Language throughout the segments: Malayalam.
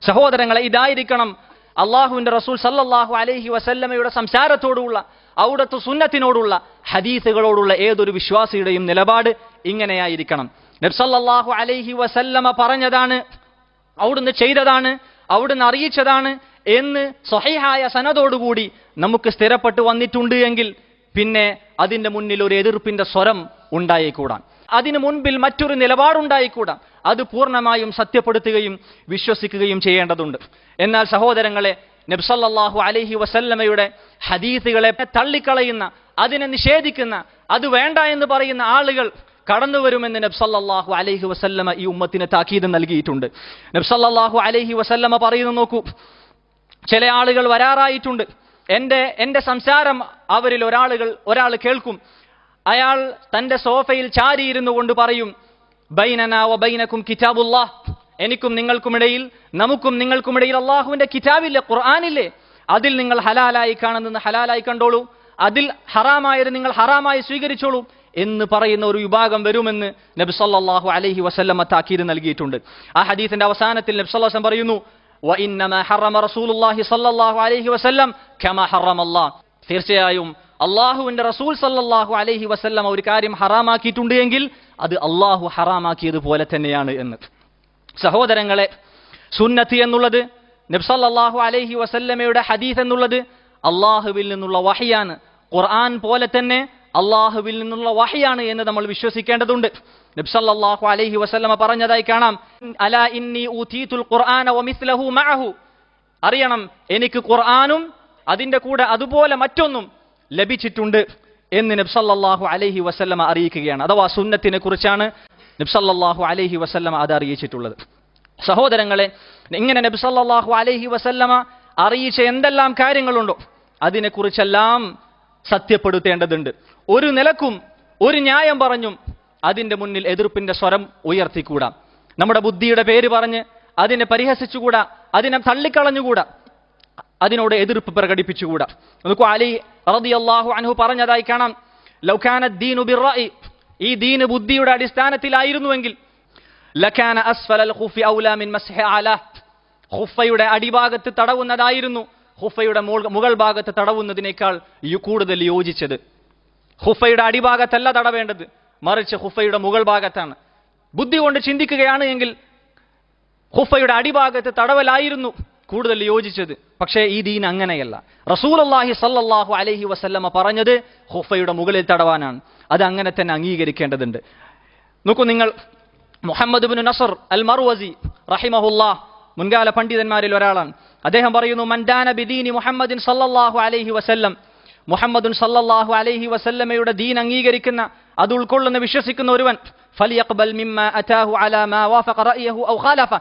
സഹോദരങ്ങളെ, ഇതായിരിക്കണം അള്ളാഹുവിന്റെ റസൂൽ സല്ലല്ലാഹു അലൈഹി വസല്ലമയുടെ സംസാരത്തോടുള്ള, അവിടുത്തെ സുന്നത്തിനോടുള്ള, ഹദീസുകളോടുള്ള ഏതൊരു വിശ്വാസിയുടെയും നിലപാട് ഇങ്ങനെയായിരിക്കണം. നബി സല്ലല്ലാഹു അലൈഹി വസല്ലമ പറഞ്ഞതാണ്, അവിടുന്ന് ചെയ്തതാണ്, അവിടുന്ന് അറിയിച്ചതാണ് എന്ന് സ്വഹീഹായ സനദോടുകൂടി നമുക്ക് സ്ഥിരപ്പെട്ടു വന്നിട്ടുണ്ട് എങ്കിൽ പിന്നെ അതിന്റെ മുന്നിൽ ഒരു എതിർപ്പിന്റെ സ്വരം ഉണ്ടായിക്കൂടാ, അതിനു മുൻപിൽ മറ്റൊരു നിലപാടുണ്ടായിക്കൂടാ. അത് പൂർണ്ണമായും സത്യപ്പെടുത്തുകയും വിശ്വസിക്കുകയും ചെയ്യേണ്ടതുണ്ട്. എന്നാൽ സഹോദരങ്ങളെ, നബി സല്ലല്ലാഹു അലൈഹി വസല്ലമയുടെ ഹദീസുകളെ തള്ളിക്കളയുന്ന, അതിനെ നിഷേധിക്കുന്ന, അത് വേണ്ട എന്ന് പറയുന്ന ആളുകൾ കടന്നു വരുമെന്ന് നബി സല്ലല്ലാഹു അലൈഹി വസല്ലമ ഈ ഉമ്മത്തിന് താക്കീത് നൽകിയിട്ടുണ്ട്. നബി സല്ലല്ലാഹു അലൈഹി വസല്ലമ പറയുന്നു, നോക്കൂ, ചില ആളുകൾ വരാറായിട്ടുണ്ട്, എന്റെ സംസാരം അവരിൽ ഒരാൾ കേൾക്കും. അയാൾ തന്റെ സോഫയിൽ ചാരിയിരുന്നു കൊണ്ട് പറയും, ബൈനനാ വ ബൈനകും കിതാബുല്ലാഹ്, എനിക്കും നിങ്ങൾക്കുമിടയിൽ, നമുക്കും നിങ്ങൾക്കുമിടയിൽ അള്ളാഹുവിന്റെ കിതാബില്ലേ, ഖുർആനില്ലേ, അതിൽ നിങ്ങൾ ഹലാലായി കാണുന്നത് ഹലാലായി കണ്ടോളൂ, അതിൽ ഹറാമായത് നിങ്ങൾ ഹറാമായി സ്വീകരിച്ചോളൂ എന്ന് പറയുന്ന ഒരു വിഭാഗം വരുമെന്ന് നബി സല്ലല്ലാഹു അലൈഹി വസല്ലമ താക്കീത് നൽകിയിട്ടുണ്ട്. ആ ഹദീസിന്റെ അവസാനത്തിൽ നബി സല്ലല്ലാഹു അലൈഹി വസല്ലം പറയുന്നു, വഇന്നമാ ഹറമ റസൂലുള്ളാഹി സല്ലല്ലാഹു അലൈഹി വസല്ലം കമാ ഹറമല്ലാഹ്, തീർച്ചയായും അള്ളാഹുവിന്റെ റസൂൽ സല്ലല്ലാഹു അലൈഹി വസല്ലം ഒരു കാര്യം ഹറാമാക്കിയിട്ടുണ്ട് എങ്കിൽ അത് അള്ളാഹു ഹറാമാക്കിയതുപോലെ തന്നെയാണ് എന്ന്. സഹോദരങ്ങളെ, സുന്നത്ത് എന്നുള്ളത്, നബി സല്ലല്ലാഹു അലൈഹി വസല്ലമയുടെ ഹദീസ് എന്നുള്ളത് അള്ളാഹുവിൽ നിന്നുള്ള വഹയാണ്. ഖുർആൻ പോലെ തന്നെ അള്ളാഹുവിൽ നിന്നുള്ള വഹയാണ് എന്ന് നമ്മൾ വിശ്വസിക്കേണ്ടതുണ്ട്. നബി സല്ലല്ലാഹു അലൈഹി വസല്ലമ പറഞ്ഞതായി കാണാം, അലാ ഇന്നി ഊതീതുൽ ഖുർആന വമിസ്ലഹു മഅഹു, അറിയണം, എനിക്ക് ഖുർആനും അതിന്റെ കൂടെ അതുപോലെ മറ്റൊന്നും ലഭിച്ചിട്ടുണ്ട് എന്ന് നബി സല്ലല്ലാഹു അലൈഹി വസല്ലമ അറിയിക്കുകയാണ്. അഥവാ സുന്നത്തിനെ കുറിച്ചാണ് നബി സല്ലല്ലാഹു അലൈഹി വസല്ലമ അത് അറിയിച്ചിട്ടുള്ളത്. സഹോദരങ്ങളെ, ഇങ്ങനെ നബി സല്ലല്ലാഹു അലൈഹി വസല്ലമ അറിയിച്ച എന്തെല്ലാം കാര്യങ്ങളുണ്ടോ അതിനെക്കുറിച്ചെല്ലാം സത്യപ്പെടുത്തേണ്ടതുണ്ട്. ഒരു നിലക്കും ഒരു ന്യായം പറഞ്ഞും അതിന്റെ മുന്നിൽ എതിർപ്പിന്റെ സ്വരം ഉയർത്തിക്കൂടാ. നമ്മുടെ ബുദ്ധിയുടെ പേര് പറഞ്ഞ് അതിനെ പരിഹസിച്ചുകൂടാ, അതിനെ തള്ളിക്കളഞ്ഞുകൂടാ, അതിനോട് എതിർപ്പ് പ്രകടിപ്പിച്ചുകൂടാ. നമുക്ക് അലി റളിയല്ലാഹു അൻഹു പറഞ്ഞതായി കാണാം, ലൗ കാന ദീനു ബിർറഅയി, ഈ ദീന് ബുദ്ധിയുടെ അടിസ്ഥാനത്തിലായിരുന്നുവെങ്കിൽ ലകാന അസ്ഫലൽ ഖുഫി ഔലാ മിൻ മസ്ഹി അലാ, ഖുഫയുടെ അടിഭാഗത്ത് തടവുന്നതായിരുന്നു ഖുഫയുടെ മുകൾ ഭാഗത്ത് തടവുന്നതിനേക്കാൾ കൂടുതൽ യോജിച്ചത്. ഖുഫയുടെ അടിഭാഗത്തല്ല തടവേണ്ടത്, മറിച്ച് ഖുഫയുടെ മുകൾ ഭാഗത്താണ്. ബുദ്ധി കൊണ്ട് ചിന്തിക്കുകയാണ് എങ്കിൽ ഖുഫയുടെ അടിഭാഗത്ത് തടവലായിരുന്നു കൂടുതൽ യോജിച്ചത്. പക്ഷേ ഈ ദീൻ അങ്ങനെയല്ല. റസൂലുള്ളാഹി സ്വല്ലല്ലാഹു അലൈഹി വസല്ലമ പറഞ്ഞത് ഖുഫയുടെ മുകളിൽ തടവാനാണ്. അത് അങ്ങനെ തന്നെ അംഗീകരിക്കേണ്ടതുണ്ട്. നോക്കൂ, നിങ്ങൾ മുഹമ്മദ് ഇബ്നു നസർ അൽ മർവസി റഹിമഹുല്ലാഹ് മുൻകാല പണ്ഡിതന്മാരിൽ ഒരാളാണ്. അദ്ദേഹം പറയുന്നു, മൻദാന ബിദീനി മുഹമ്മദിൻ സല്ലല്ലാഹു അലൈഹി വസല്ലം, മുഹമ്മദുൻ സല്ലല്ലാഹു അലൈഹി വസല്ലമയുടെ ദീൻ അംഗീകരിക്കുന്ന, അത് ഉൾക്കൊള്ളുന്ന, വിശ്വസിക്കുന്ന ഒരുവൻ ഫലിയഖ്ബൽ മിമ്മാ അതാഹു അലാ മാ വാഫഖ റഅയഹു ഔ ഖാലഫ,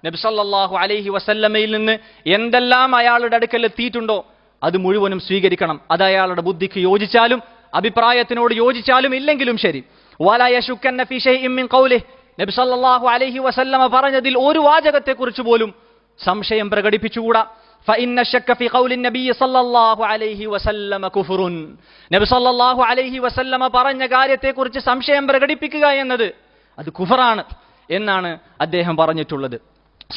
നബി സല്ലല്ലാഹു അലൈഹി വസല്ലമയിൽ നിന്ന് എന്തെല്ലാം അയാളുടെ അടുക്കൽ എത്തിയിട്ടുണ്ടോ അത് മുഴുവനും സ്വീകരിക്കണം. അത് അയാളുടെ ബുദ്ധിക്ക് യോജിച്ചാലും അഭിപ്രായത്തിനോട് യോജിച്ചാലും ഇല്ലെങ്കിലും ശരി. വലാ യശുക്കന്ന ഫീ ശൈഇൻ മിൻ ഖൗലിഹി, നബി സല്ലല്ലാഹു അലൈഹി വസല്ലമ പറഞ്ഞതിൽ ഒരു വാചകത്തെക്കുറിച്ച് പോലും സംശയം പ്രകടിപ്പിച്ചുകൂടാ. ഫഇന്ന ശക്ക ഫീ ഖൗലി നബി സല്ലല്ലാഹു അലൈഹി വസല്ലമ കുഫ്റുൻ, നബി സല്ലല്ലാഹു അലൈഹി വസല്ലമ പറഞ്ഞ കാര്യത്തെക്കുറിച്ച് സംശയം പ്രകടിപ്പിക്കുക എന്നത് അത് കുഫറാണ് എന്നാണ് അദ്ദേഹം പറഞ്ഞിട്ടുള്ളത്.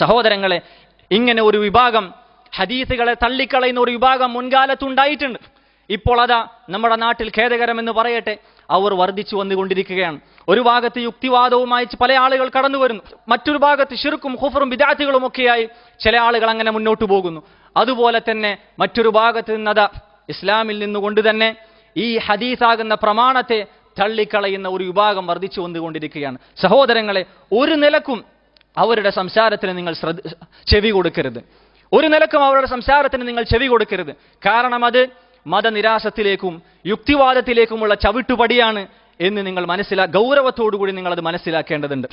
സഹോദരങ്ങളെ, ഇങ്ങനെ ഒരു വിഭാഗം, ഹദീസുകളെ തള്ളിക്കളയുന്ന ഒരു വിഭാഗം മുൻകാലത്തുണ്ടായിട്ടുണ്ട്. ഇപ്പോൾ അതാ നമ്മുടെ നാട്ടിൽ ഖേദകരമെന്ന് പറയട്ടെ, അവർ വർദ്ധിച്ചു വന്നുകൊണ്ടിരിക്കുകയാണ്. ഒരു ഭാഗത്ത് യുക്തിവാദവുമായി പല ആളുകൾ കടന്നു വരുന്നു, മറ്റൊരു ഭാഗത്ത് ശിർക്കും ഖുഫറും ബിദ്അത്തുകളും ഒക്കെയായി ചില ആളുകൾ അങ്ങനെ മുന്നോട്ട് പോകുന്നു. അതുപോലെ തന്നെ മറ്റൊരു ഭാഗത്ത് നിന്നതാ ഇസ്ലാമിൽ നിന്നുകൊണ്ട് തന്നെ ഈ ഹദീസാകുന്ന പ്രമാണത്തെ തള്ളിക്കളയുന്ന ഒരു വിഭാഗം വർദ്ധിച്ചു വന്നുകൊണ്ടിരിക്കുകയാണ്. സഹോദരങ്ങളെ, ഒരു നിലക്കും അവരുടെ സംസാരത്തിന് നിങ്ങൾ ചെവി കൊടുക്കരുത്. ഒരു നിലക്കും അവരുടെ സംസാരത്തിന് നിങ്ങൾ ചെവി കൊടുക്കരുത്. കാരണം അത് മതനിരാസത്തിലേക്കും യുക്തിവാദത്തിലേക്കുമുള്ള ചവിട്ടുപടിയാണ് എന്ന് നിങ്ങൾ ഗൗരവത്തോടുകൂടി നിങ്ങൾ അത് മനസ്സിലാക്കേണ്ടതുണ്ട്.